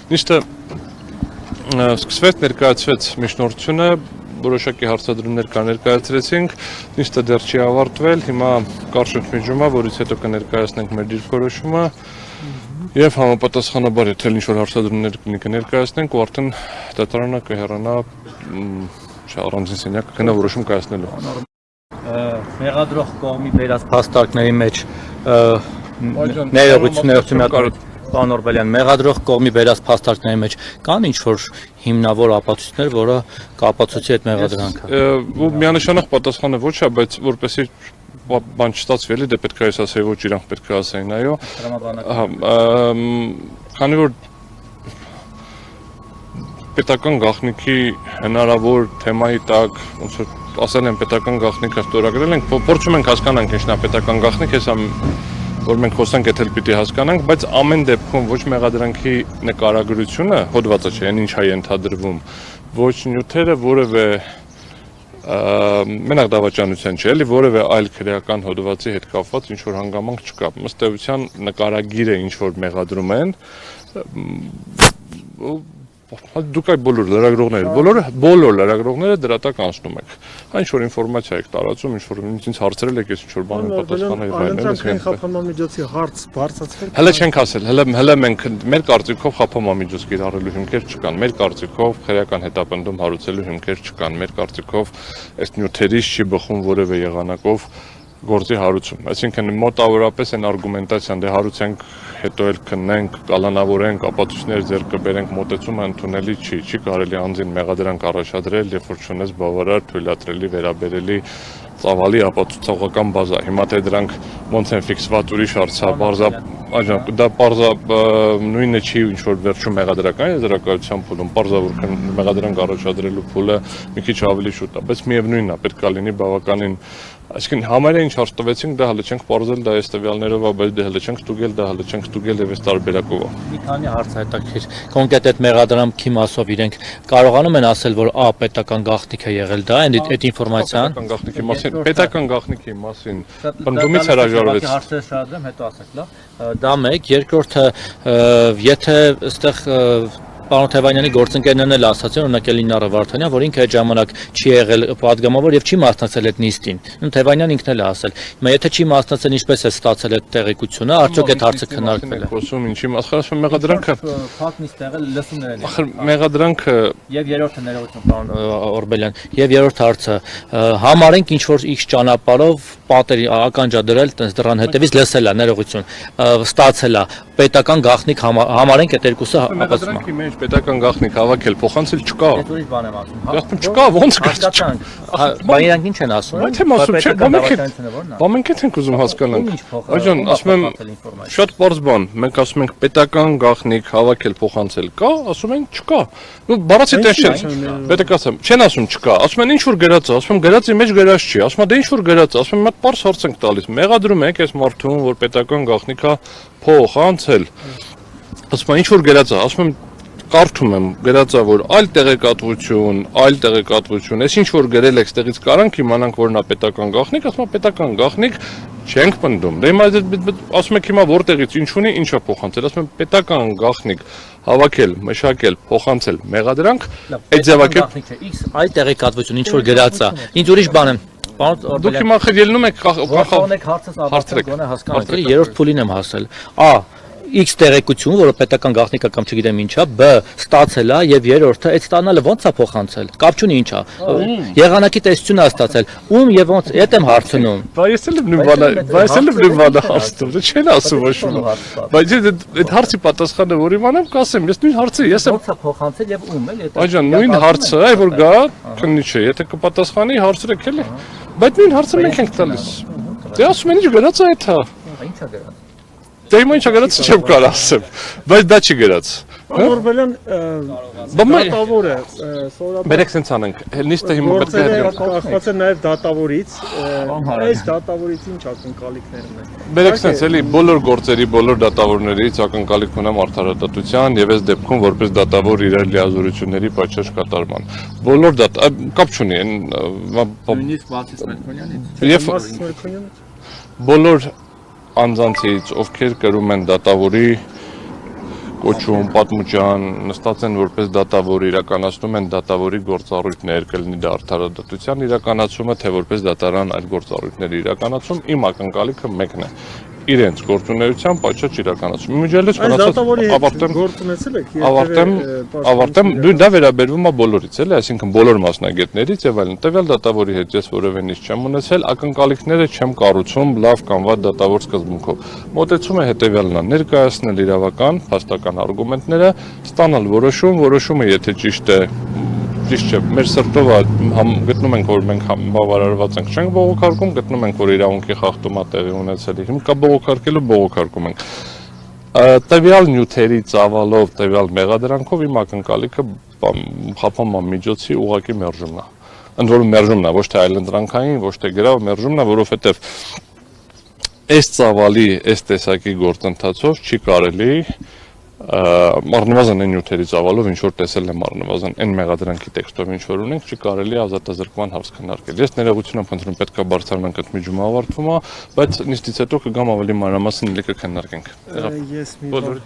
Նիստը սկսվեց ներկայացվեց միջնորդությունը, որոշակի հարցադրումներ ներկայացրեցինք, նիստը դեռ չի ավարտվել, հիմա կարճ միջումա, որից հետո կներկայացնենք մեր դիրքորոշումը եւ համապատասխանաբար եթե ինչ-որ հարցադրումներ կներկայացնենք ու արդեն դատարանը կհեռանա առանձին սենյակ կգնա որոշում կայացնելու։ Մեղադրող կողմի բերած փաստարկների մեջ ներողություն Պարոն Օրբելյան, մեղադրող կողմի բերած փաստարկների մեջ կան ինչ-որ հիմնավոր ապացույցներ, որը կապացուցի այդ մեղադրանքը։ Ու միանշանակ պատասխանը ոչ է, բայց որպեսզի բան չստացվի, էլի դե պետք է ես ասեի, ոչ իրանք պետք է ասեին, այո։ Քանի որ պետական գաղտնիքի հնարավոր թեմայի տակ, ոնց որ ասել են պետական գաղտնիքը ստորագրել ենք, փորձում ենք հասկանանք ինչն է պետական գաղտնիք, հեսա որ մենք խոսանք եթե պիտի հասկանանք, բայց ամեն դեպքում ոչ մեղադրանքի նկարագրությունը հոդվածը չէ, այն ինչ է ենթադրվում, ոչ նյութերը որևէ մենակ դավաճանության չէ, էլի որևէ այլ քրեական հոդվածի հետ կապված ինչ որ հանգամանք չկա։ Ըստ էության նկարագիրը ինչ որ մեղադրում են, դուք այդ բոլոր լրագրողները դրա տակ անցնում եք։ Ինչ որ ինֆորմացիա եք տարածում, ինչ որ ինձ հարցրել եք, ինչ որ բան պատասխանել այլ խափամամիջոցի հարց բարձրացվել։ Հələ չենք ասել, հələ մենք մեր կարծիքով խափամամիջոց կիրառելու հիմքեր չկան, մեր կարծիքով քրեական հետապնդում հարուցելու հիմքեր չկան, մեր կարծիքով այս նյութերից չի բխում որևէ եղանակով գործի հարուցում, այսինքն մոտավորապես այն արգումենտացիան դե հարուցենք, հետո էլ քննենք, կալանավորենք, ապացույցներ ձեռք կբերենք, մոտեցումը ընդունելի չի կարելի անձին մեղադրանք առաջադրել, երբ որ չունես բավարար թույլատրելի վերաբերելի ծավալի ապացուցողական բազա։ Հիմա թե դրանք ոնց են ֆիքսված ուրիշ հարցա, դա պարզա նույնը չի ինչ որ վերջում մեղադրական եզրակացության փուլում, պարզա որ մեղադրանք առաջադրելու փուլը մի քիչ ավելի շուտ է, բայց միևնույնն է, պետք է լինի բավականին Այսինքն համարը ինչ հարց տվեցինք, դա հələ չենք պարզել, դա այս տվյալներով է, բայց դե հələ չենք ստուգել, դա հələ չենք ստուգել եւ այս տարբերակով է։ Մի քանի հարց հետաքրքիր։ Կոնկրետ այդ մեղադրանքի մասով իրենք կարողանում են ասել, որ պետական գաղտնիք է եղել դա, այդ ինֆորմացիան։ Պետական գաղտնիքի մասին պնդումից հրաժարվեց։ Հարցերը շարադրեմ, հետո ասեք, լավ։ Դա մեկ, երկրորդը, եթե այստեղ Պարոն Թևանյանի գործընկերներն էլ ասացին, օրինակ Էլինա Վարդանյան, որ ինքը այդ ժամանակ չի եղել падգամավոր եւ չի մասնակցել այդ նիստին։ Թևանյան ինքն էլ է ասել։ Հիմա եթե չի մասնակցել, ինչպես է ստացել այդ տեղեկությունը, արդյոք այդ հարցը քննարկվել է։ Խոսում ինչի մասխարաշը մեղադրանքը փակ նիստեղել լսումներ են։ Ախր մեղադրանքը Եվ երրորդը ներողություն պարոն Օրբելյան, եւ երրորդ հարցը համարենք ինչ որ X ճանապարհով պատերի ականջադրել, տես դրան հետևից լսել է ներողություն, ստացել է պետական գաղտնիք համարենք այդ երկուսը մեղադրանքի մեջ պետական գաղտնիք հավաքել փոխանցել չկա։ Ես ուրիշ բան եմ ասում։ Գաղտնիք չկա, ոնց կա։ Բա իրանք ինչ են ասում։ Բայց եմ ասում, չէ, բա մենք ենք ուզում հասկանանք։ Այժմ ասում եմ շատ པարզ բան, մենք ասում ենք պետական գաղտնիք հավաքել փոխանցել կա, ասում են չկա։ Ну բառացի տես չեն։ Պետք է ասեմ, չեն ասում չկա, ասում են ինչ որ գրած է, ասում եմ գրածի մեջ գրած չի, ասում է դե ինչ որ գրած է, ասում եմ մատ པարզ հարց ենք տալիս։ Մեղադրում եք այս մարդուն, որ պետական գաղտնիքա փոխանցել։ Ասում եմ ինչ որ գրած է, ասում եմ կարդում եմ գրածա որ այլ տեղեկատվություն, այս ինչ որ գրել եք ստեղից կարանք իմանանք որ նա պետական գաղտնիք, ասում եմ պետական գաղտնիք չենք պնդում։ Դե հիմա ասում եք հիմա որտեղից ինչ ունի, ինչա փոխանցել, ասում եմ պետական գաղտնիք հավաքել, մշակել, փոխանցել, մեղադրանք, այդ ձևակերպ X այլ տեղեկատվություն ինչ որ գրած է։ Ինչ ուրիշ բան եմ։ Դուք հիմա ելնում եք հարցրեք, գոնե հասկանանք, երրորդ փուլին եմ հասել։ X տեղեկություն, որը պետական գաղտնիք է կամ չգիտեմ ինչա, B ստացել է եւ երրորդը այդ ստանալը ոնց է փոխանցել։ Կապ չունի ինչա։ Եղանակի տեսությունը է ստացել։ Ում եւ ոնց, այդ եմ հարցնում։ Բայց ես էլ նույն բանը հարցնում, չեն ասում ոչ ոք։ Բայց այդ հարցի պատասխանը որ իմանամ, կասեմ, ես նույն հարցը ես եմ ոնց է փոխանցել եւ ում էլ այդ։ Այժմ նույն հարցը, այ որ գա, քննի չէ, եթե կպատասխանի հարցրեք էլի։ Բայց նույն հարցը մենք ենք տալիս։ Դե ասում են ինչ գրած է այդ հա։ Ինչա գրած։ Դե իմ ինչա գրած չեմ կարող ասեմ, բայց դա չի գրած։ Օրբելյան դատավոր է, սովորաբար Բերեք սենց անենք, նիստը հիմա պետք է կախված է նաև դատավորից, այս դատավորից ինչ ակնկալիքներն են։ Բերեք սենց էլի բոլոր գործերի, բոլոր դատավորներից ակնկալիք ունեմ արդարադատության եւ այս դեպքում որպես դատավոր իրար լիազորությունների պատշաճ կատարման։ Բոլոր կապ չունի, նույնիսկ բացից Մելքոնյանից։ Եվ բոլոր անձանցից, ովքեր կրում են դատավորի կոչում, պատմուճան, նստած են որպես դատավոր, իրականացնում են դատավորի գործառույթներ, կլինի դա արդարադատության իրականացումը, թե որպես դատարան այլ գործառույթների իրականացում, իմ ակնկալիքը մեկն է։ Իրենց գործունեության պատշաճ իրականացում։ Իմիջիալից ավարտեմ, դա վերաբերվում է բոլորից, էլի, այսինքն բոլոր մասնագետներից եւ այլն։ Տվյալ դատավորի հետ ես որևէ նիստ չեմ ունեցել, ակնկալիքները չեմ կառուցում լավ կամ վատ դատավոր սկզբունքով։ Մոտեցումը հետեւյալն է՝ ներկայացնել իրավական, փաստական արգումենտները, ստանալ որոշումը, եթե ճիշտ է, ճիշտ չէ, մեր սրտով գտնում ենք, որ մենք բավարարված ենք, չենք բողոքարկում, գտնում ենք, որ իրավունքի խախտում է տեղի ունեցել, հիմա բողոքարկում ենք։ Տվյալ նյութերի ծավալով, տվյալ մեղադրանքով իմ ակնկալիքը խափանման միջոցի ուղղակի մերժումն է։ Ընդ որում մերժումն է, ոչ թե այլընտրանքային, ոչ թե գրավ մերժումն է, որովհետև այս ծավալի, այս տեսակի գործընթացով չի կարելի առնվազն այն նյութերի ծավալով, ինչ որ տեսել եմ առնվազն այն մեղադրանքի տեքստով, ինչ որ ունենք, չի կարելի ազատազրկման հարց քննարկել։ Ես ներողություն եմ խնդրում, պետք է բարձրանանք այդ միջումը ավարտվում է, բայց նիստից հետո կգամ ավելի մանրամասն ելքը քննարկենք։ Ես մի